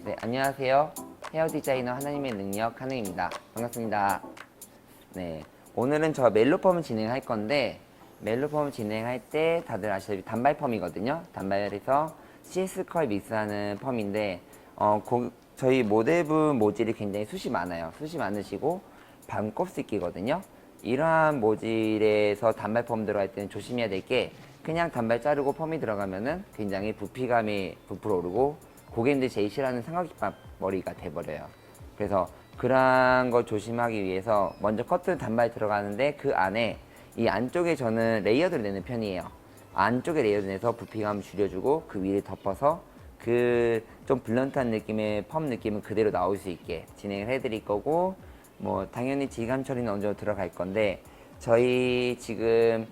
네, 안녕하세요. 헤어 디자이너 하나님의 능력 한웅입니다. 반갑습니다. 네, 오늘은 저 멜로펌을 진행할 건데 멜로펌 진행할 때 다들 아시다시피 단발펌이거든요. 단발에서 CS 컬 믹스하는 펌인데 저희 모델분 모질이 굉장히 숱이 많아요. 숱이 많으시고 반곱슬기거든요. 이러한 모질에서 단발펌 들어갈 때는 조심해야 될 게 그냥 단발 자르고 펌이 들어가면은 굉장히 부피감이 부풀어 오르고 고객님들이 제일 싫어하는 삼각김밥 머리가 돼버려요. 그래서 그러한 거 조심하기 위해서 먼저 커트 단발 들어가는데 그 안에 이 안쪽에 저는 레이어드를 내는 편이에요. 안쪽에 레이어드 내서 부피감 줄여주고 그 위를 덮어서 그 좀 블런트한 느낌의 펌 느낌은 그대로 나올 수 있게 진행을 해드릴 거고, 뭐 당연히 질감 처리는 어느 정도 들어갈 건데, 저희 지금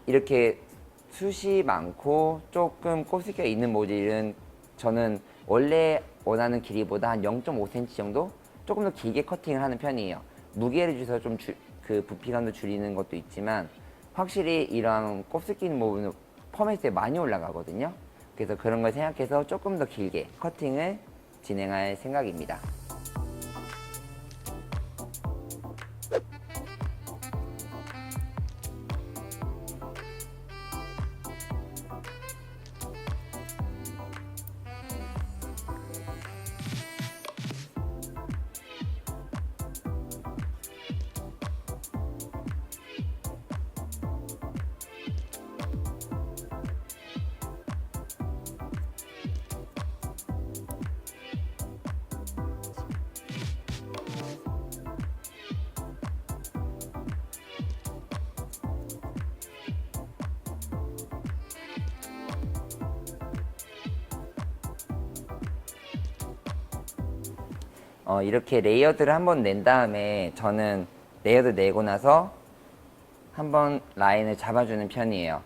이렇게 숱이 많고 조금 곱슬기가 있는 모질은 저는 원래 원하는 길이보다 한 0.5cm 정도 조금 더 길게 커팅을 하는 편이에요. 무게를 줘서 좀 그 부피감도 줄이는 것도 있지만 확실히 이런 곱슬기 있는 부분은 펌했을 때 많이 올라가거든요. 그래서 그런 걸 생각해서 조금 더 길게 커팅을 진행할 생각입니다. 이렇게 레이어드를 한번 낸 다음에 저는 레이어드 내고 나서 한번 라인을 잡아주는 편이에요.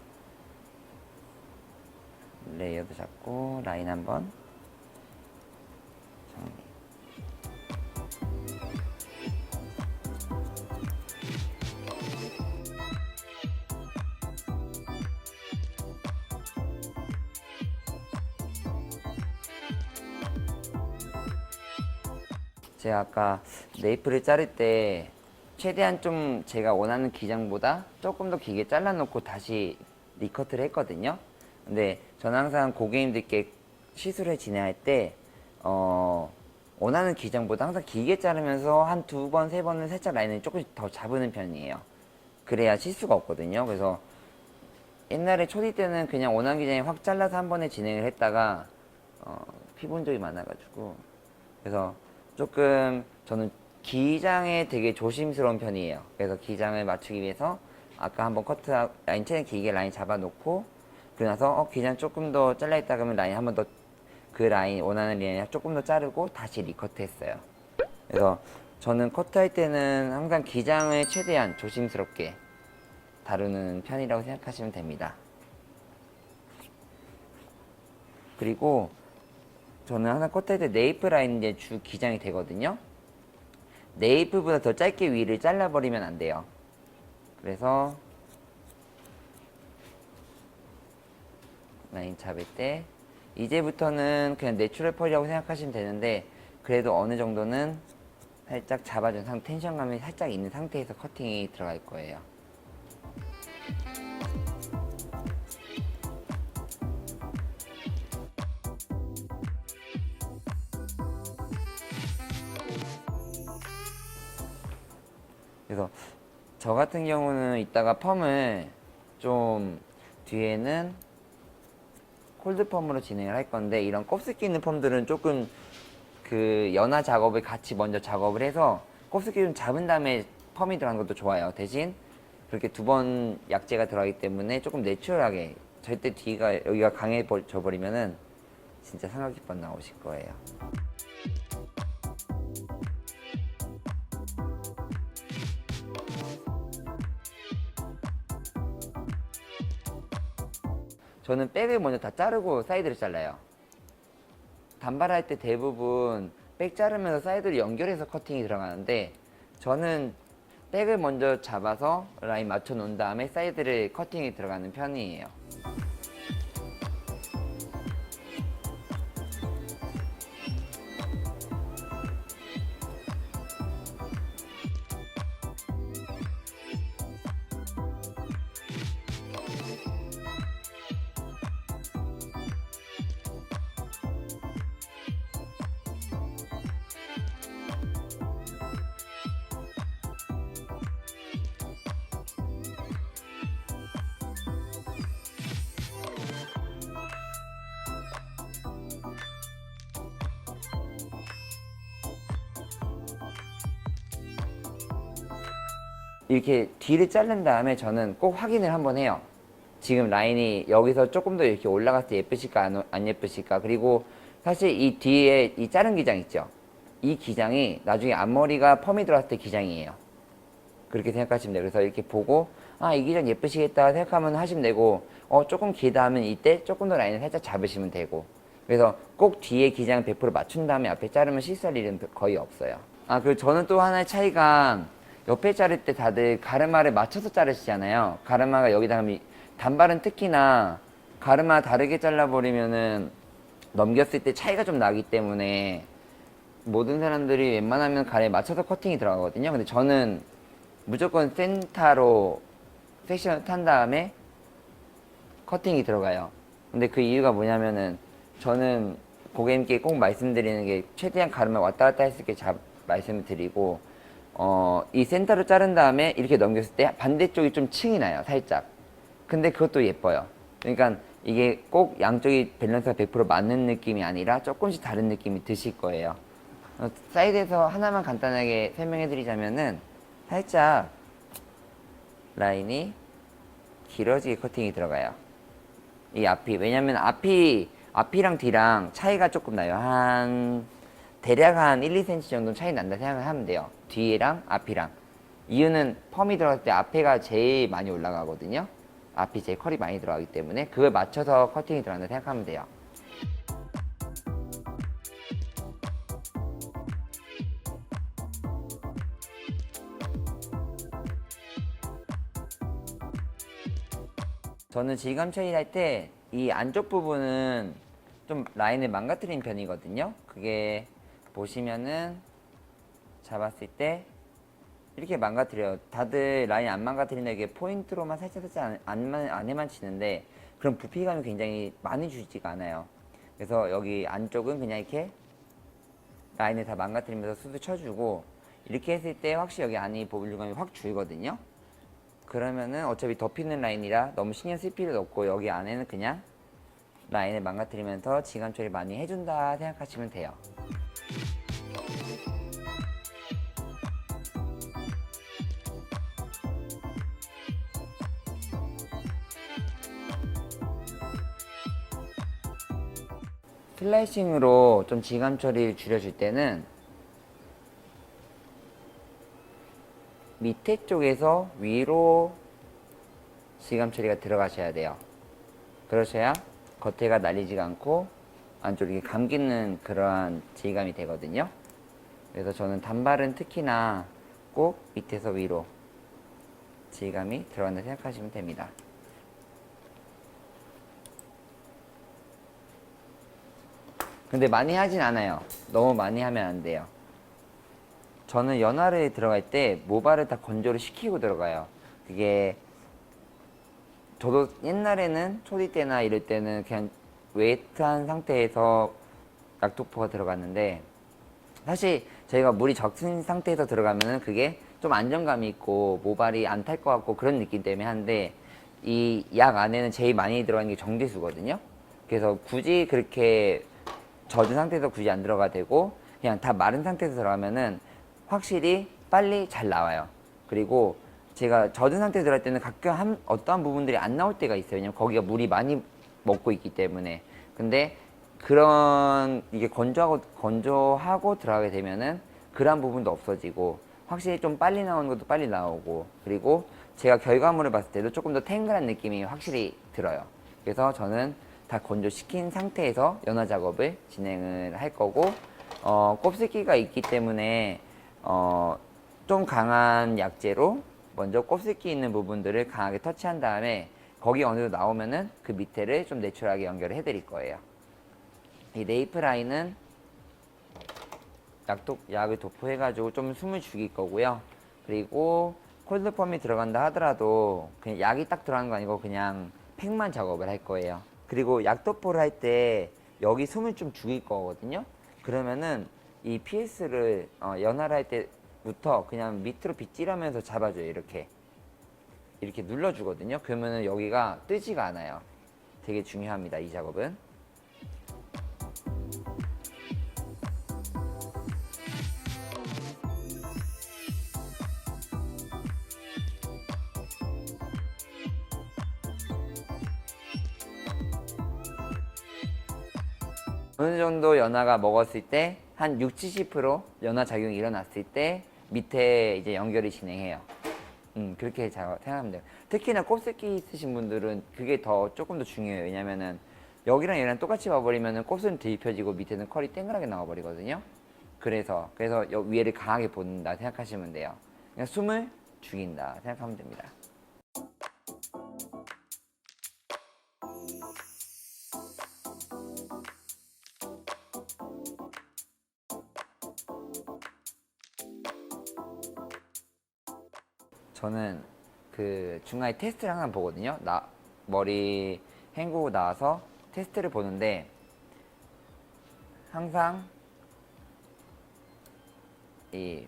레이어드 잡고 라인 한번 정리. 제가 아까 네이프를 자를 때 최대한 좀 제가 원하는 기장보다 조금 더 길게 잘라놓고 다시 리커트를 했거든요. 근데 저는 항상 고객님들께 시술을 진행할 때 원하는 기장보다 항상 길게 자르면서 한 2번, 3번은 살짝 라인을 조금씩 더 잡는 편이에요. 그래야 실수가 없거든요. 그래서 옛날에 초디 때는 그냥 원하는 기장에 확 잘라서 한 번에 진행을 했다가 피부 흔적이 많아가지고, 그래서 조금 저는 기장에 되게 조심스러운 편이에요. 그래서 기장을 맞추기 위해서 아까 한번 커트 라인 최대한 길게 라인 잡아놓고, 그러고 나서 기장 조금 더 잘라 있다 그러면 라인 한번 더 그 라인 원하는 라인 조금 더 자르고 다시 리커트 했어요. 그래서 저는 커트할 때는 항상 기장을 최대한 조심스럽게 다루는 편이라고 생각하시면 됩니다. 그리고 저는 항상 커트할 때 네이프 라인이 이제 주 기장이 되거든요. 네이프보다 더 짧게 위를 잘라버리면 안 돼요. 그래서 라인 잡을 때 이제부터는 그냥 내추럴 펄이라고 생각하시면 되는데, 그래도 어느 정도는 살짝 잡아준 텐션감이 살짝 있는 상태에서 커팅이 들어갈 거예요. 그래서 저 같은 경우는 이따가 펌을 좀 뒤에는 콜드 펌으로 진행을 할 건데, 이런 곱슬기 있는 펌들은 조금 그 연화 작업을 같이 먼저 작업을 해서 곱슬기 좀 잡은 다음에 펌이 들어가는 것도 좋아요. 대신 그렇게 2번 약재가 들어가기 때문에 조금 내추럴하게, 절대 뒤가 여기가 강해져 버리면은 진짜 삼각김밥 나오실 거예요. 저는 백을 먼저 다 자르고 사이드를 잘라요. 단발할 때 대부분 백 자르면서 사이드를 연결해서 커팅이 들어가는데, 저는 백을 먼저 잡아서 라인 맞춰 놓은 다음에 사이드를 커팅이 들어가는 편이에요. 이렇게 뒤를 자른 다음에 저는 꼭 확인을 한번 해요. 지금 라인이 여기서 조금 더 이렇게 올라갔을 때 예쁘실까 안 예쁘실까. 그리고 사실 이 뒤에 이 자른 기장 있죠, 이 기장이 나중에 앞머리가 펌이 들어갔을 때 기장이에요. 그렇게 생각하시면 돼요. 그래서 이렇게 보고 이 기장 예쁘시겠다 생각하면 하시면 되고, 조금 길다 하면 이때 조금 더 라인을 살짝 잡으시면 되고. 그래서 꼭 뒤에 기장 100% 맞춘 다음에 앞에 자르면 실수할 일은 거의 없어요. 그리고 저는 또 하나의 차이가, 옆에 자를 때 다들 가르마를 맞춰서 자르시잖아요. 가르마가 여기다 하면, 단발은 특히나 가르마 다르게 잘라버리면은 넘겼을 때 차이가 좀 나기 때문에 모든 사람들이 웬만하면 가르에 맞춰서 커팅이 들어가거든요. 근데 저는 무조건 센터로 섹션을 탄 다음에 커팅이 들어가요. 근데 그 이유가 뭐냐면은, 저는 고객님께 꼭 말씀드리는 게, 최대한 가르마 왔다 갔다 할 수 있게 말씀을 드리고, 이 센터로 자른 다음에 이렇게 넘겼을 때 반대쪽이 좀 층이 나요, 살짝. 근데 그것도 예뻐요. 그러니까 이게 꼭 양쪽이 밸런스가 100% 맞는 느낌이 아니라 조금씩 다른 느낌이 드실 거예요. 사이드에서 하나만 간단하게 설명해 드리자면은, 살짝 라인이 길어지게 커팅이 들어가요. 이 앞이, 왜냐면 앞이랑 뒤랑 차이가 조금 나요. 대략 한 1, 2cm 정도 차이 난다 생각을 하면 돼요, 뒤랑 앞이랑. 이유는 펌이 들어갈 때 앞에가 제일 많이 올라가거든요. 앞이 제일 컬이 많이 들어가기 때문에 그걸 맞춰서 커팅이 들어간다 생각하면 돼요. 저는 질감 처리할 때 이 안쪽 부분은 좀 라인을 망가뜨린 편이거든요. 그게 보시면은 잡았을 때 이렇게 망가뜨려요. 다들 라인 안 망가뜨린다, 이게 포인트로만 살짝 안에만 치는데, 그럼 부피감이 굉장히 많이 주지가 않아요. 그래서 여기 안쪽은 그냥 이렇게 라인을 다 망가뜨리면서 수수 쳐주고, 이렇게 했을 때 확실히 여기 안이 볼륨감이 확 줄거든요. 그러면은 어차피 덮이는 라인이라 너무 신경 쓸 필요도 없고, 여기 안에는 그냥 라인을 망가뜨리면서 질감 처리 많이 해준다 생각하시면 돼요. 슬라이싱으로 좀 질감 처리를 줄여줄 때는 밑에 쪽에서 위로 질감 처리가 들어가셔야 돼요. 그러셔야 겉에가 날리지가 않고 안쪽이 감기는 그러한 질감이 되거든요. 그래서 저는 단발은 특히나 꼭 밑에서 위로 질감이 들어간다 생각하시면 됩니다. 근데 많이 하진 않아요. 너무 많이 하면 안 돼요. 저는 연화를 들어갈 때 모발을 다 건조를 시키고 들어가요. 그게, 저도 옛날에는 초디 때나 이럴 때는 그냥 웨이트한 상태에서 약도포가 들어갔는데, 사실 저희가 물이 적신 상태에서 들어가면은 그게 좀 안정감이 있고 모발이 안 탈 것 같고 그런 느낌 때문에 하는데, 이 약 안에는 제일 많이 들어가는 게 정제수거든요. 그래서 굳이 그렇게 젖은 상태에서 굳이 안 들어가 되고, 그냥 다 마른 상태에서 들어가면은 확실히 빨리 잘 나와요. 그리고 제가 젖은 상태에 들어갈 때는 가끔 어떠한 부분들이 안 나올 때가 있어요. 왜냐면 거기가 물이 많이 먹고 있기 때문에. 근데 그런, 이게 건조하고 들어가게 되면은 그런 부분도 없어지고, 확실히 좀 빨리 나오는 것도 빨리 나오고, 그리고 제가 결과물을 봤을 때도 조금 더 탱글한 느낌이 확실히 들어요. 그래서 저는 다 건조시킨 상태에서 연화 작업을 진행을 할 거고, 곱슬기가 있기 때문에 좀 강한 약재로 먼저 곱슬기 있는 부분들을 강하게 터치한 다음에, 거기 어느 정도 나오면은 그 밑에를 좀 내추럴하게 연결을 해드릴 거예요. 이 네이프 라인은 약을 도포해가지고 좀 숨을 죽일 거고요. 그리고 콜드펌이 들어간다 하더라도 그냥 약이 딱 들어가는 거 아니고 그냥 팩만 작업을 할 거예요. 그리고 약 도포를 할 때 여기 숨을 좀 죽일 거거든요. 그러면은 이 PS를 연화를 할 때부터 그냥 밑으로 빗질하면서 잡아줘요. 이렇게 눌러주거든요. 그러면은 여기가 뜨지가 않아요. 되게 중요합니다, 이 작업은. 어느 정도 연화가 먹었을 때 한 6, 70% 연화 작용이 일어났을 때 밑에 이제 연결이 진행해요. 그렇게 생각하면 돼요. 특히나 곱슬기 있으신 분들은 그게 조금 더 중요해요. 왜냐면은 여기랑 얘랑 똑같이 와버리면은 곱슬은 뒤집혀지고 밑에는 컬이 땡그랗게 나와버리거든요. 그래서 위에를 강하게 본다 생각하시면 돼요. 그냥 숨을 죽인다 생각하면 됩니다. 저는 그 중간에 테스트를 항상 보거든요. 머리 헹구고 나와서 테스트를 보는데 항상 이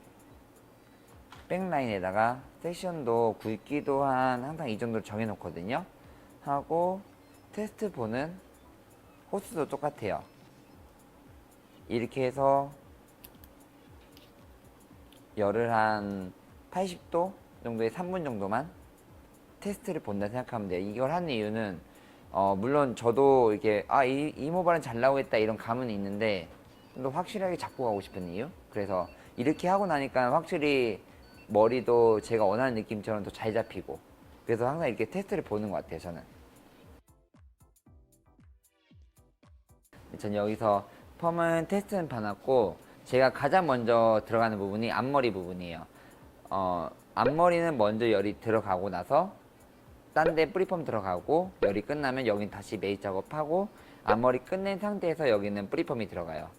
백라인에다가 섹션도 굵기도 항상 이 정도로 정해놓거든요. 하고 테스트 보는 호수도 똑같아요. 이렇게 해서 열을 한 80도 정도의 3분 정도만 테스트를 본다 생각하면 돼요. 이걸 하는 이유는 물론 저도 이렇게 이 모발은 잘 나오겠다 이런 감은 있는데 좀 더 확실하게 잡고 가고 싶은 이유. 그래서 이렇게 하고 나니까 확실히 머리도 제가 원하는 느낌처럼 더 잘 잡히고, 그래서 항상 이렇게 테스트를 보는 것 같아요. 전 여기서 펌은 테스트는 봐놨고, 제가 가장 먼저 들어가는 부분이 앞머리 부분이에요. 앞머리는 먼저 열이 들어가고 나서 딴 데 뿌리펌 들어가고, 열이 끝나면 여긴 다시 메이스 작업하고, 앞머리 끝낸 상태에서 여기는 뿌리펌이 들어가요.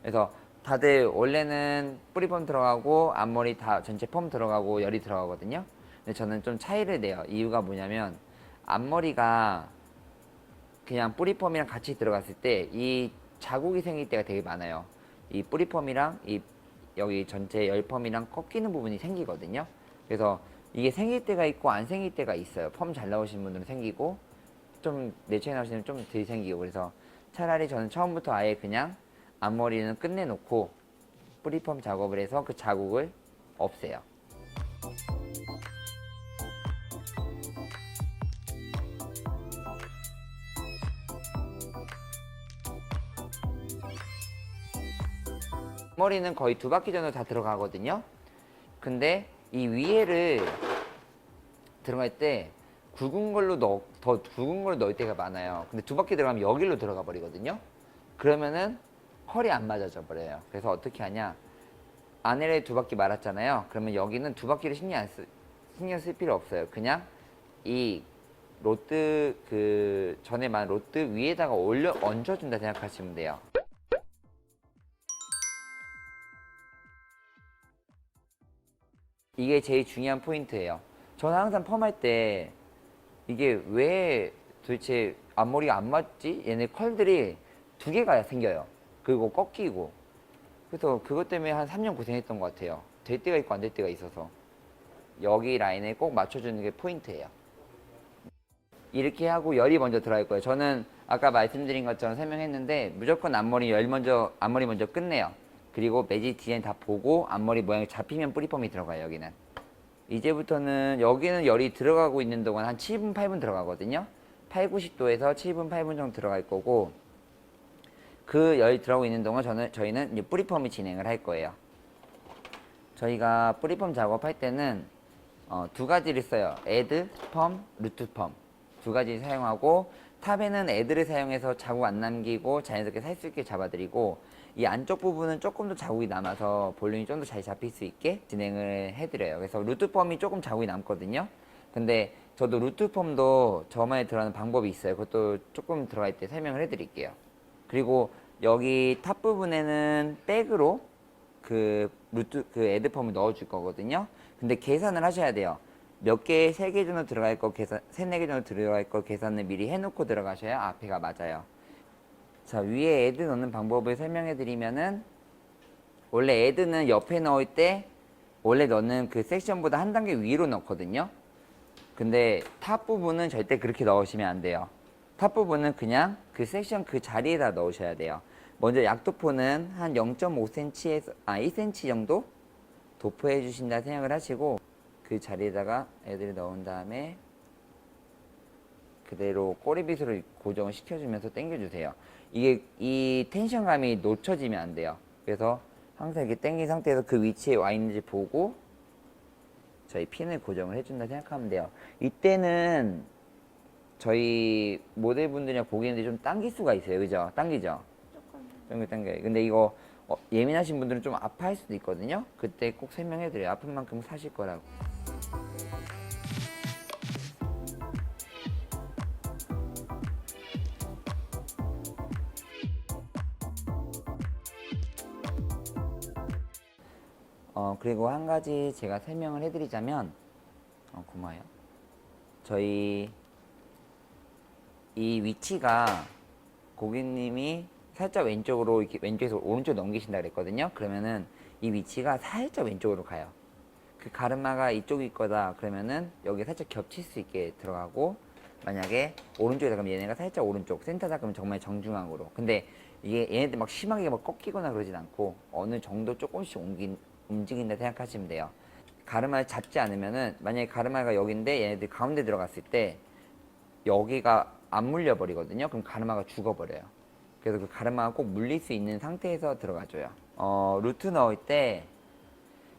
그래서 다들 원래는 뿌리펌 들어가고 앞머리 다 전체 펌 들어가고 열이 들어가거든요. 근데 저는 좀 차이를 내요. 이유가 뭐냐면 앞머리가 그냥 뿌리펌이랑 같이 들어갔을 때 이 자국이 생길 때가 되게 많아요. 이 뿌리펌이랑 여기 전체 열펌이랑 꺾이는 부분이 생기거든요. 그래서 이게 생길 때가 있고 안 생길 때가 있어요. 펌 잘 나오시는 분들은 생기고 좀 내추럴 나오시는 분들은 좀 덜 생기고. 그래서 차라리 저는 처음부터 아예 그냥 앞머리는 끝내놓고 뿌리펌 작업을 해서 그 자국을 없애요. 머리는 거의 2바퀴 정도 다 들어가거든요. 근데 이 위에를 들어갈 때 굵은 걸로 더 굵은 걸 넣을 때가 많아요. 근데 2바퀴 들어가면 여기로 들어가 버리거든요. 그러면은 컬이 안 맞아져 버려요. 그래서 어떻게 하냐, 아내를 2바퀴 말았잖아요. 그러면 여기는 2바퀴를 신경 쓸 필요 없어요. 그냥 이 로드, 전에 말한 로드 위에다가 얹어준다 생각하시면 돼요. 이게 제일 중요한 포인트예요. 저는 항상 펌할 때 이게 왜 도대체 앞머리가 안 맞지? 얘네 컬들이 2개가 생겨요. 그리고 꺾이고. 그래서 그것 때문에 한 3년 고생했던 것 같아요. 될 때가 있고 안 될 때가 있어서. 여기 라인에 꼭 맞춰주는 게 포인트예요. 이렇게 하고 열이 먼저 들어갈 거예요. 저는 아까 말씀드린 것처럼 설명했는데 무조건 앞머리 먼저 끝내요. 그리고 매직 디자인 다 보고 앞머리 모양이 잡히면 뿌리펌이 들어가요. 여기는 이제부터는 여기는 열이 들어가고 있는 동안 한 7분 8분 들어가거든요. 8, 90도에서 7분 8분 정도 들어갈 거고, 그 열이 들어가고 있는 동안 저희는 이제 뿌리펌을 진행을 할 거예요. 저희가 뿌리펌 작업할 때는 2가지를 써요. 애드, 펌, 루트 펌. 2가지 사용하고, 탑에는 애드를 사용해서 자국 안 남기고 자연스럽게 살 수 있게 잡아드리고, 이 안쪽 부분은 조금 더 자국이 남아서 볼륨이 좀 더 잘 잡힐 수 있게 진행을 해드려요. 그래서 루트 펌이 조금 자국이 남거든요. 근데 저도 루트 펌도 저만의 들어가는 방법이 있어요. 그것도 조금 들어갈 때 설명을 해드릴게요. 그리고 여기 탑 부분에는 백으로 애드 펌을 넣어줄 거거든요. 근데 계산을 하셔야 돼요. 몇 개, 3개 정도 들어갈 거 계산, 3, 4개 정도 들어갈 거 계산을 미리 해놓고 들어가셔야 앞에가 맞아요. 자, 위에 애드 넣는 방법을 설명해 드리면은, 원래 애드는 옆에 넣을 때 원래 넣는 그 섹션보다 한 단계 위로 넣거든요. 근데 탑 부분은 절대 그렇게 넣으시면 안 돼요. 탑 부분은 그냥 그 섹션 그 자리에다 넣으셔야 돼요. 먼저 약도포는 한 0.5cm에서 1cm 정도 도포해 주신다 생각을 하시고, 그 자리에다가 애들을 넣은 다음에 그대로 꼬리빗으로 고정을 시켜주면서 당겨주세요. 이게 이 텐션감이 놓쳐지면 안 돼요. 그래서 항상 이렇게 당긴 상태에서 그 위치에 와 있는지 보고 저희 핀을 고정을 해준다 생각하면 돼요. 이때는 저희 모델분들이랑 보기에는 좀 당길 수가 있어요. 그죠? 당기죠? 조금 당겨요. 근데 이거 예민하신 분들은 좀 아파할 수도 있거든요. 그때 꼭 설명해드려요. 아픈 만큼 사실 거라고. 그리고 한 가지 제가 설명을 해드리자면, 고마워요. 저희 이 위치가 고객님이 살짝 왼쪽으로 이렇게 왼쪽에서 오른쪽 넘기신다 그랬거든요. 그러면은 이 위치가 살짝 왼쪽으로 가요. 그 가르마가 이쪽일 거다 그러면은 여기 살짝 겹칠 수 있게 들어가고, 만약에 오른쪽이다 그러면 얘네가 살짝 오른쪽, 센터다 그러면 정말 정중앙으로. 근데 이게 얘네들 막 심하게 막 꺾이거나 그러진 않고 어느 정도 조금씩 움직인다 생각하시면 돼요. 가르마를 잡지 않으면은, 만약에 가르마가 여기인데 얘네들 가운데 들어갔을 때 여기가 안 물려 버리거든요. 그럼 가르마가 죽어버려요. 그래서 그 가르마가 꼭 물릴 수 있는 상태에서 들어가줘요. 루트 넣을 때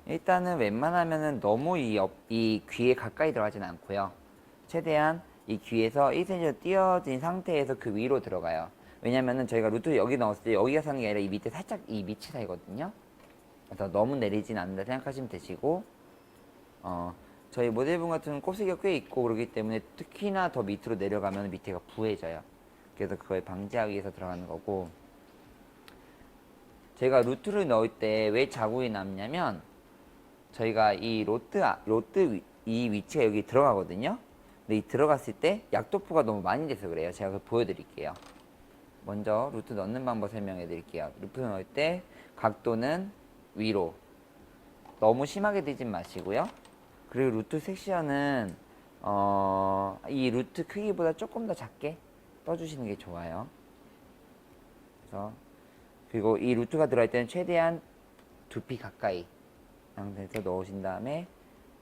일단은 웬만하면은 너무 이 귀에 가까이 들어가진 않고요. 최대한 이 귀에서 1cm 띄어진 상태에서 그 위로 들어가요. 왜냐면은 저희가 루트 여기 넣었을 때 여기가 사는 게 아니라 이 밑에 살짝 이 밑이 사이거든요. 그래서 너무 내리진 않는다 생각하시면 되시고, 저희 모델분 같은 경우는 곱슬기가 꽤 있고 그러기 때문에 특히나 더 밑으로 내려가면 밑에가 부해져요. 그래서 그걸 방지하기 위해서 들어가는 거고, 제가 루트를 넣을 때 왜 자국이 남냐면, 저희가 이 로트 이 위치가 여기 들어가거든요. 근데 이 들어갔을 때 약도포가 너무 많이 돼서 그래요. 제가 그걸 보여드릴게요. 먼저 루트 넣는 방법 설명해 드릴게요. 루트 넣을 때 각도는 위로, 너무 심하게 되진 마시고요. 그리고 루트 섹션은 이 루트 크기보다 조금 더 작게 떠주시는 게 좋아요. 그래서 그리고 이 루트가 들어갈 때는 최대한 두피 가까이 상태에서 넣으신 다음에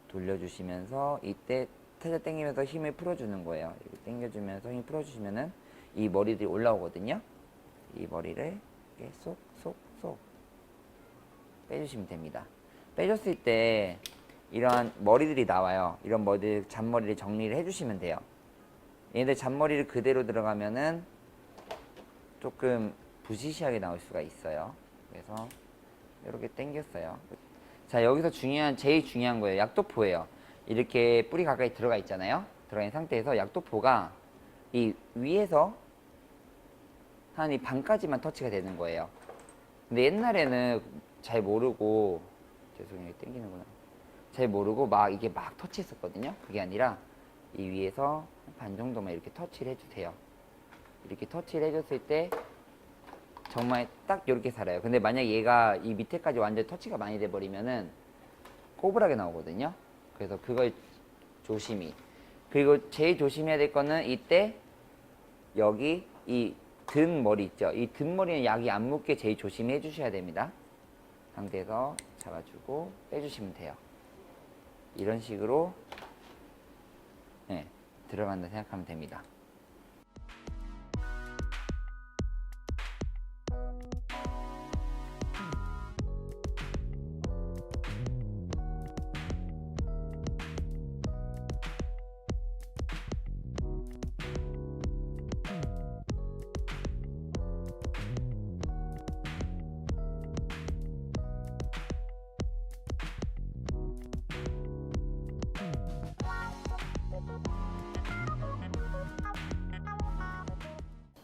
돌려주시면서 이때 살짝 당기면서 힘을 풀어주는 거예요. 이렇게 당겨주면서 힘 풀어주시면은 이 머리들이 올라오거든요. 이 머리를 이렇게 쏙 빼주시면 됩니다. 빼줬을 때 이러한 머리들이 나와요. 이런 머리들, 잔머리를 정리를 해주시면 돼요. 얘네들 잔머리를 그대로 들어가면은 조금 부시시하게 나올 수가 있어요. 그래서 이렇게 당겼어요. 자, 여기서 제일 중요한 거예요. 약도포예요. 이렇게 뿌리 가까이 들어가 있잖아요. 들어가 있는 상태에서 약도포가 이 위에서 한 이 반까지만 터치가 되는 거예요. 근데 옛날에는 잘 모르고, 죄송해요, 당기는구나. 잘 모르고 이게 막 터치했었거든요. 그게 아니라 이 위에서 반 정도만 이렇게 터치를 해주세요. 이렇게 터치를 해줬을 때 정말 딱 이렇게 살아요. 근데 만약 얘가 이 밑에까지 완전 터치가 많이 돼버리면은 꼬불하게 나오거든요. 그래서 그걸 조심히. 그리고 제일 조심해야 될 거는 이때 여기 이 든 머리 있죠. 이 든 머리는 약이 안 묻게 제일 조심해 주셔야 됩니다. 상태에서 잡아주고 빼주시면 돼요. 이런 식으로 들어간다 생각하면 됩니다.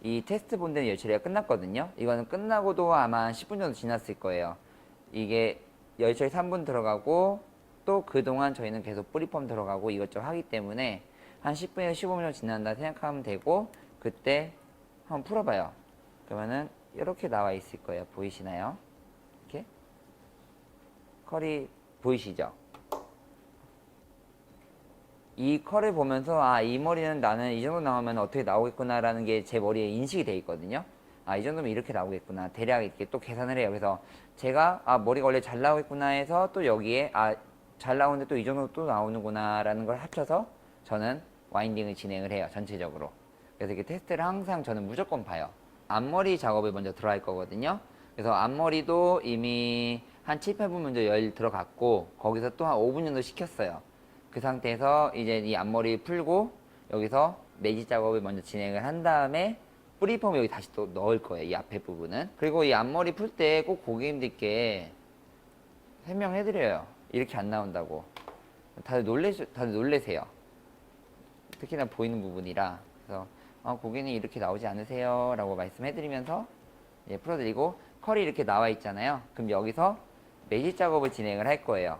이 테스트 본드는 열처리가 끝났거든요. 이거는 끝나고도 아마 한 10분 정도 지났을 거예요. 이게 열처리 3분 들어가고 또 그동안 저희는 계속 뿌리펌 들어가고 이것저것 하기 때문에 한 10분에서 15분 정도 지난다 생각하면 되고, 그때 한번 풀어봐요. 그러면은 이렇게 나와 있을 거예요. 보이시나요? 이렇게 컬이 보이시죠? 이 컬을 보면서 이 머리는 나는 이 정도 나오면 어떻게 나오겠구나 라는 게 제 머리에 인식이 돼 있거든요. 이 정도면 이렇게 나오겠구나, 대략 이렇게 또 계산을 해요. 그래서 제가 머리가 원래 잘 나오겠구나 해서 또 여기에 잘 나오는데 또 이 정도 또 나오는구나 라는 걸 합쳐서 저는 와인딩을 진행을 해요, 전체적으로. 그래서 이렇게 테스트를 항상 저는 무조건 봐요. 앞머리 작업에 먼저 들어갈 거거든요. 그래서 앞머리도 이미 한 7, 8분 먼저 열 들어갔고 거기서 또 한 5분 정도 식혔어요. 그 상태에서 이제 이 앞머리 풀고 여기서 매직 작업을 먼저 진행을 한 다음에 뿌리폼 여기 다시 또 넣을 거예요. 이 앞에 부분은. 그리고 이 앞머리 풀 때 꼭 고객님들께 설명해드려요. 이렇게 안 나온다고. 다들 놀래세요. 특히나 보이는 부분이라. 그래서 고객님 이렇게 나오지 않으세요? 라고 말씀해드리면서 풀어드리고 컬이 이렇게 나와 있잖아요. 그럼 여기서 매직 작업을 진행을 할 거예요.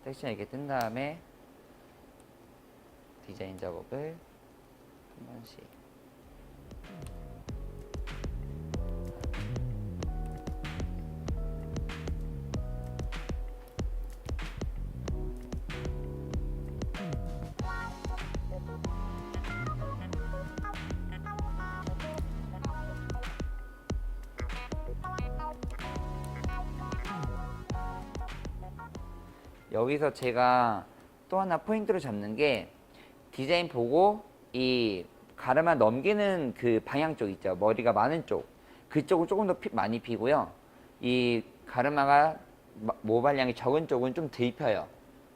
섹션 이렇게 뜬 다음에 디자인 작업을 한 번씩. 여기서 제가 또 하나 포인트로 잡는 게 디자인 보고 이 가르마 넘기는 그 방향 쪽 있죠. 머리가 많은 쪽. 그쪽을 조금 더 많이 피고요. 이 가르마가 모발량이 적은 쪽은 좀 덜 펴요.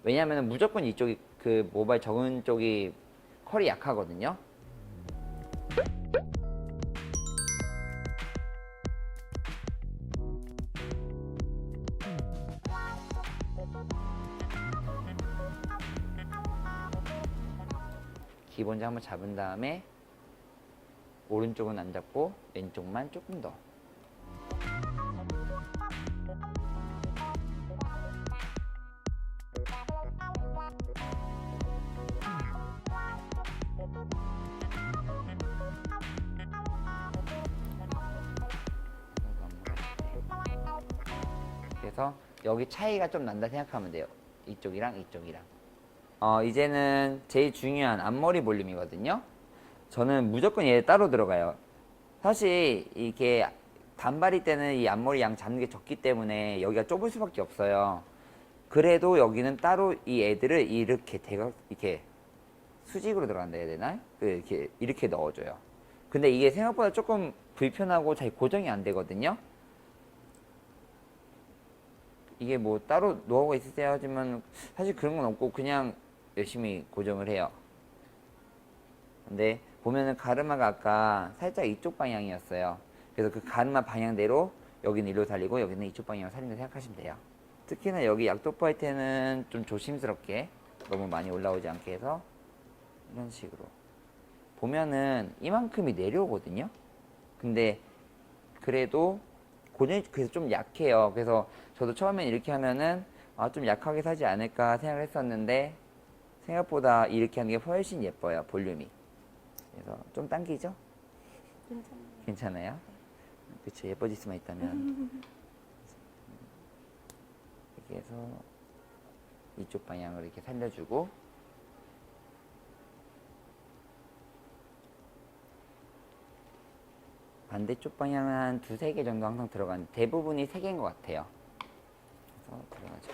왜냐하면 무조건 이쪽이 그 모발 적은 쪽이 컬이 약하거든요. 기본적으로 한번 잡은 다음에 오른쪽은 안 잡고 왼쪽만 조금 더. 그래서 여기 차이가 좀 난다 생각하면 돼요. 이쪽이랑 이쪽이랑. 이제는 제일 중요한 앞머리 볼륨이거든요. 저는 무조건 얘 따로 들어가요. 사실 이게 단발일 때는 이 앞머리 양 잡는 게 적기 때문에 여기가 좁을 수밖에 없어요. 그래도 여기는 따로 이 애들을 이렇게 이렇게 수직으로 들어간다 해야 되나? 이렇게 넣어줘요. 근데 이게 생각보다 조금 불편하고 잘 고정이 안 되거든요. 이게 뭐 따로 노하우가 있으세요? 하지만 사실 그런 건 없고 그냥 열심히 고정을 해요. 근데 보면은 가르마가 아까 살짝 이쪽 방향이었어요. 그래서 그 가르마 방향대로 여기는 일로 살리고 여기는 이쪽 방향으로 살린다 생각하시면 돼요. 특히나 여기 약도포 할 때는 좀 조심스럽게 너무 많이 올라오지 않게 해서 이런 식으로 보면은 이만큼이 내려오거든요. 근데 그래도 고정이 그래서 좀 약해요. 그래서 저도 처음엔 이렇게 하면은 좀 약하게 사지 않을까 생각을 했었는데 생각보다 이렇게 하는 게 훨씬 예뻐요. 볼륨이. 그래서 좀 당기죠? 괜찮아요? 그쵸, 예뻐질 수만 있다면. 이렇게 해서 이쪽 방향으로 이렇게 살려주고 반대쪽 방향은 한 두세 개 정도 항상 들어가는데 대부분이 세 개인 것 같아요. 그래서 들어가죠.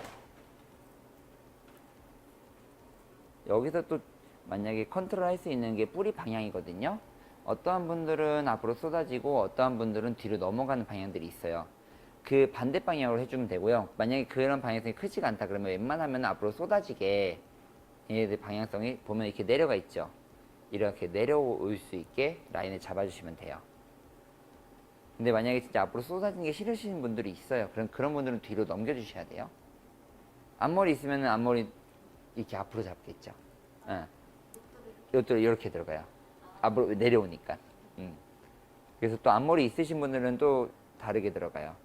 여기서 또 만약에 컨트롤 할 수 있는 게 뿌리 방향이거든요. 어떠한 분들은 앞으로 쏟아지고 어떠한 분들은 뒤로 넘어가는 방향들이 있어요. 그 반대 방향으로 해주면 되고요. 만약에 그런 방향성이 크지가 않다 그러면 웬만하면 앞으로 쏟아지게 얘네들 방향성이 보면 이렇게 내려가 있죠. 이렇게 내려올 수 있게 라인을 잡아주시면 돼요. 근데 만약에 진짜 앞으로 쏟아지는 게 싫으시는 분들이 있어요. 그런 분들은 뒤로 넘겨주셔야 돼요. 앞머리 있으면 앞머리 이렇게 앞으로 잡겠죠. 이것도 이렇게 들어가요. 앞으로 내려오니까. 그래서 또 앞머리 있으신 분들은 또 다르게 들어가요.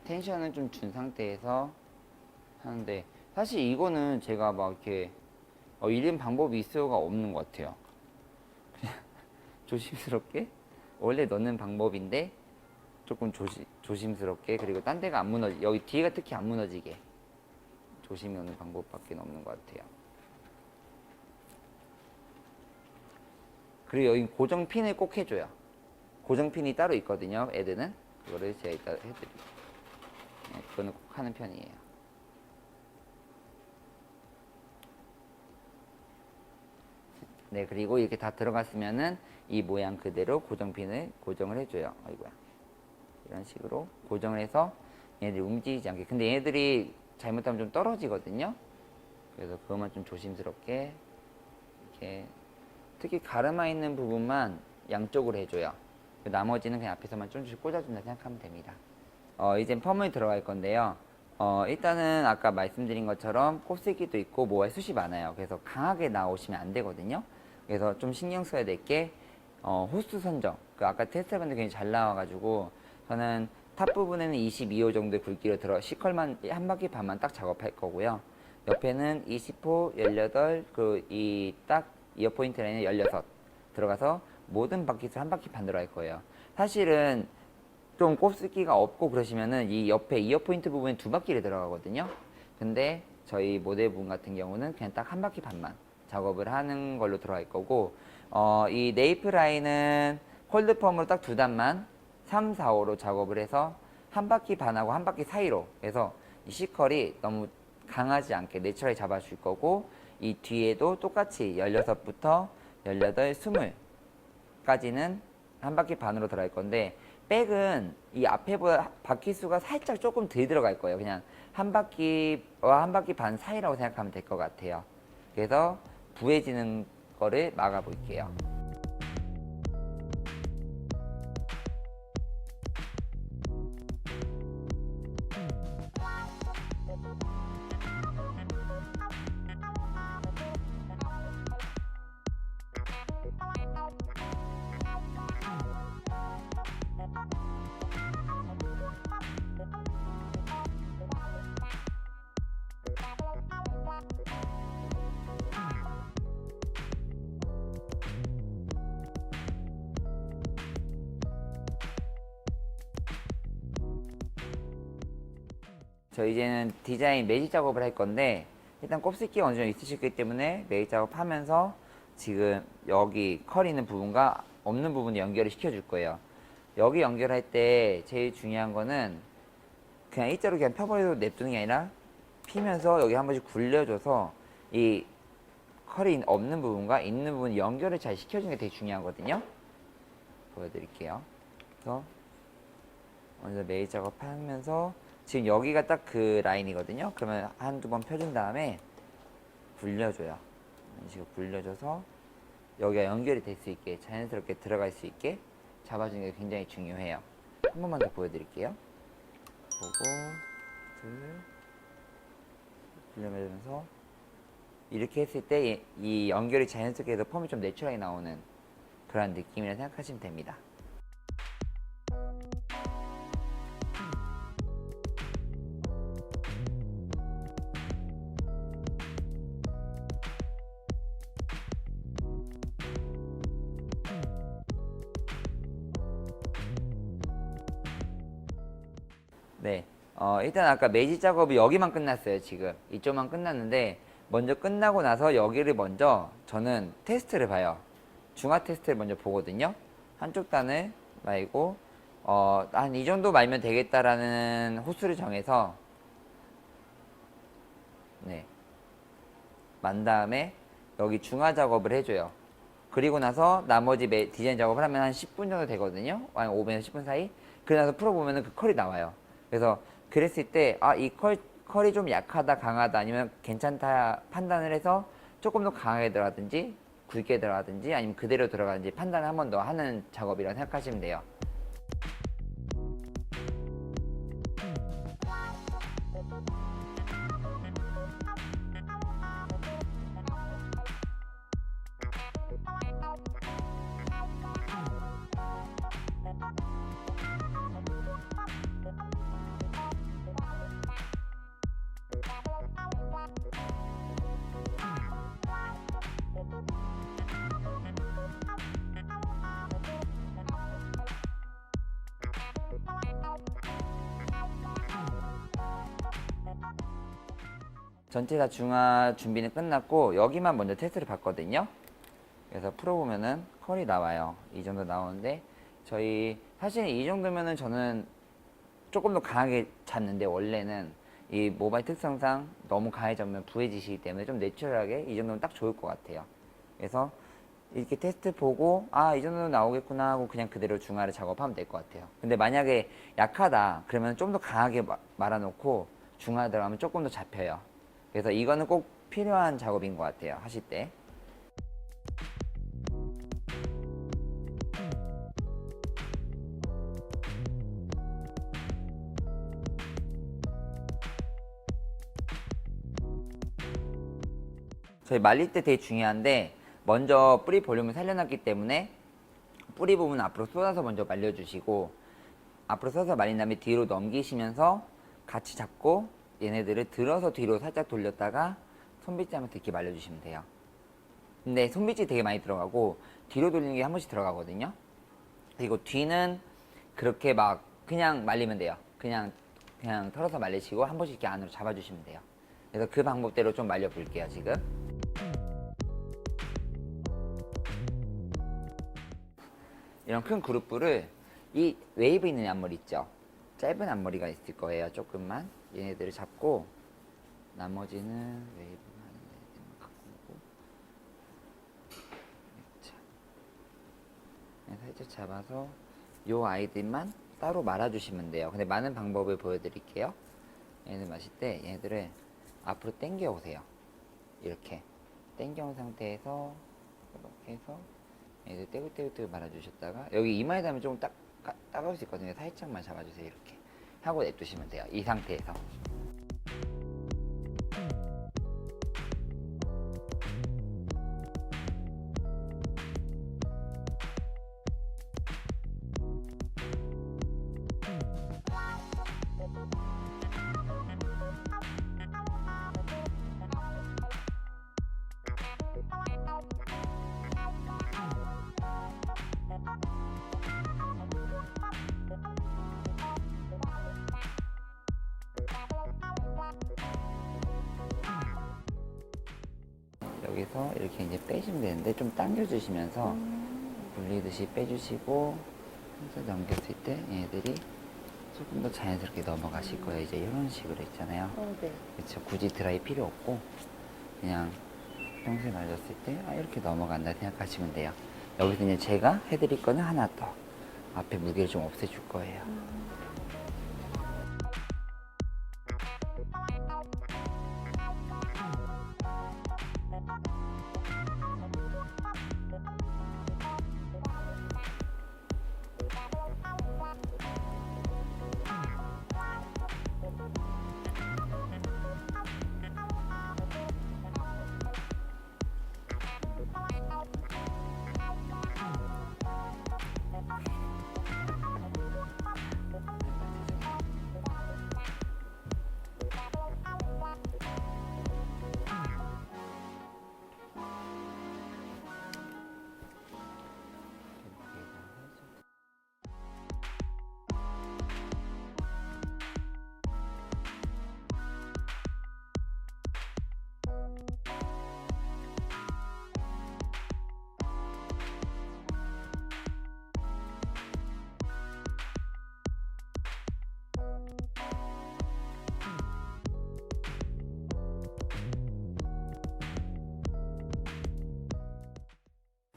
텐션을 좀 준 상태에서 하는데 사실 이거는 제가 막 이렇게 이런 방법이 있을 수가 없는 것 같아요. 그냥 조심스럽게 원래 넣는 방법인데 조금 조심스럽게 그리고 딴 데가 안 무너지 여기 뒤가 특히 안 무너지게 조심히 넣는 방법밖에 없는 것 같아요. 그리고 여기 고정 핀을 꼭 해줘요. 고정 핀이 따로 있거든요. 애들은 그거를 제가 이따 해드릴게요. 네, 그거는 꼭 하는 편이에요. 네, 그리고 이렇게 다 들어갔으면은 이 모양 그대로 고정핀을 고정을 해줘요. 아이고야. 이런 식으로 고정을 해서 얘네들이 움직이지 않게. 근데 얘네들이 잘못하면 좀 떨어지거든요. 그래서 그것만 좀 조심스럽게 이렇게, 특히 가르마 있는 부분만 양쪽으로 해줘요. 나머지는 그냥 앞에서만 좀씩 꽂아준다 생각하면 됩니다. 이제 펌을 들어갈 건데요. 일단은 아까 말씀드린 것처럼 곱슬기도 있고 모발 숱이 많아요. 그래서 강하게 나오시면 안 되거든요. 그래서 좀 신경 써야 될 게 호수 선정. 그 아까 테스트 해봤는데 굉장히 잘 나와가지고 저는 탑 부분에는 22호 정도의 굵기로 들어 C컬만 한 바퀴 반만 딱 작업할 거고요. 옆에는 20호, 18, 그 이 딱 이어 포인트 라인에 16 들어가서 모든 바퀴수 한 바퀴 반 들어갈 거예요. 사실은 좀 곱슬기가 없고 그러시면은 이 옆에 이어 포인트 부분에 두 바퀴를 들어가거든요. 근데 저희 모델분 같은 경우는 그냥 딱 한 바퀴 반만 작업을 하는 걸로 들어갈 거고, 이 네이프 라인은 콜드 펌으로 딱 두 단만 3, 4, 5로 작업을 해서 한 바퀴 반하고 한 바퀴 사이로 해서 이 C컬이 너무 강하지 않게 내추럴하게 잡아줄 거고, 이 뒤에도 똑같이 16부터 18, 20까지는 한 바퀴 반으로 들어갈 건데, 백은 이 앞에보다 바퀴 수가 살짝 조금 덜 들어갈 거예요. 그냥 한 바퀴와 한 바퀴 반 사이라고 생각하면 될 것 같아요. 그래서 부해지는 거를 막아 볼게요. 저 이제는 디자인 매직 작업을 할 건데, 일단 곱슬기가 어느 정도 있으시기 때문에 매직 작업하면서 지금 여기 컬 있는 부분과 없는 부분 연결을 시켜줄 거예요. 여기 연결할 때 제일 중요한 거는 그냥 일자로 그냥 펴버리고 냅두는 게 아니라 피면서 여기 한 번씩 굴려줘서 이 컬이 없는 부분과 있는 부분 연결을 잘 시켜주는 게 되게 중요하거든요. 보여드릴게요. 그래서 먼저 매직 작업하면서 지금 여기가 딱 그 라인이거든요. 그러면 한두 번 펴준 다음에 굴려줘요. 이런 식으로 굴려줘서 여기가 연결이 될 수 있게 자연스럽게 들어갈 수 있게 잡아주는 게 굉장히 중요해요. 한 번만 더 보여드릴게요. 보고 둘 굴려면서 이렇게 했을 때 이 연결이 자연스럽게 해서 펌이 좀 내추럴하게 나오는 그런 느낌이라 생각하시면 됩니다. 네. 일단 아까 매직 작업이 여기만 끝났어요, 지금. 이쪽만 끝났는데, 먼저 끝나고 나서 여기를 먼저 저는 테스트를 봐요. 중화 테스트를 먼저 보거든요. 한쪽 단을 말고, 한 이 정도 말면 되겠다라는 호수를 정해서, 네. 만 다음에 여기 중화 작업을 해줘요. 그리고 나서 나머지 디자인 작업을 하면 한 10분 정도 되거든요. 한 5분에서 10분 사이. 그러고 나서 풀어보면 그 컬이 나와요. 그래서 그랬을 때, 이 컬이 좀 약하다, 강하다, 아니면 괜찮다 판단을 해서 조금 더 강하게 들어가든지, 굵게 들어가든지, 아니면 그대로 들어가든지 판단을 한 번 더 하는 작업이라고 생각하시면 돼요. 전체 다 중화 준비는 끝났고 여기만 먼저 테스트를 봤거든요. 그래서 풀어보면은 컬이 나와요. 이 정도 나오는데 저희 사실 이 정도면은 저는 조금 더 강하게 잡는데 원래는 이 모발 특성상 너무 강하게 잡으면 부해지시기 때문에 좀 내추럴하게 이 정도면 딱 좋을 것 같아요. 그래서 이렇게 테스트 보고 아, 이 정도는 나오겠구나 하고 그냥 그대로 중화를 작업하면 될 것 같아요. 근데 만약에 약하다 그러면 좀 더 강하게 말아놓고 중화 들어가면 조금 더 잡혀요. 그래서 이거는 꼭 필요한 작업인 것 같아요, 하실 때. 저희 말릴 때 되게 중요한데 먼저 뿌리 볼륨을 살려놨기 때문에 뿌리 부분 앞으로 쏟아서 먼저 말려주시고 앞으로 쏟아서 말린 다음에 뒤로 넘기시면서 같이 잡고 얘네들을 들어서 뒤로 살짝 돌렸다가 손빗질 하면서 이렇게 말려주시면 돼요. 근데 손빗질이 되게 많이 들어가고 뒤로 돌리는 게 한 번씩 들어가거든요. 그리고 뒤는 그렇게 막 그냥 말리면 돼요. 그냥 털어서 말리시고 한 번씩 이렇게 안으로 잡아주시면 돼요. 그래서 그 방법대로 좀 말려볼게요, 지금. 이런 큰 그룹부를 이 웨이브 있는 앞머리 있죠? 짧은 앞머리가 있을 거예요. 조금만 얘네들을 잡고 나머지는 웨이브 하는 애들만 갖고 오고 살짝 잡아서 요 아이들만 따로 말아주시면 돼요. 근데 많은 방법을 보여드릴게요. 얘네들 마실 때 얘네들을 앞으로 당겨 오세요. 이렇게 당겨 온 상태에서 이렇게 해서 얘들 떼굴떼굴 말아주셨다가 여기 이마에 닿으면 조금 따가울 수 있거든요. 살짝만 잡아주세요. 이렇게 하고 냅두시면 돼요. 이 상태에서. 여기서 이렇게 이제 빼시면 되는데 좀 당겨주시면서 굴리듯이 빼주시고 살짝 넘겼을 때 얘네들이 조금 더 자연스럽게 넘어가실 거예요. 이제 이런 식으로 있잖아요. 네. 그렇죠. 굳이 드라이 필요 없고 그냥 평소에 말렸을 때 이렇게 넘어간다 생각하시면 돼요. 여기서 이제 제가 해드릴 거는 하나 더 앞에 무게를 좀 없애줄 거예요.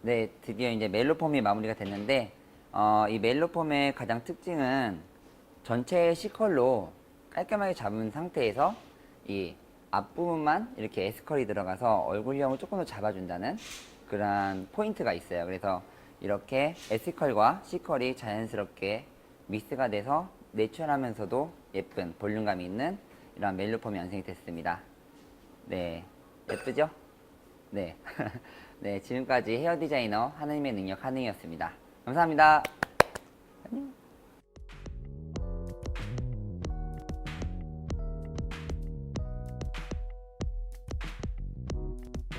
네, 드디어 이제 멜로폼이 마무리가 됐는데 이 멜로폼의 가장 특징은 전체 C컬로 깔끔하게 잡은 상태에서 이 앞부분만 이렇게 S컬이 들어가서 얼굴형을 조금 더 잡아준다는 그런 포인트가 있어요. 그래서 이렇게 S컬과 C컬이 자연스럽게 믹스가 돼서 내추럴하면서도 예쁜 볼륨감이 있는 이런 멜로폼이 완성이 됐습니다. 네, 예쁘죠? 네. 네, 지금까지 헤어 디자이너 하느님의 능력 하느이였습니다. 감사합니다.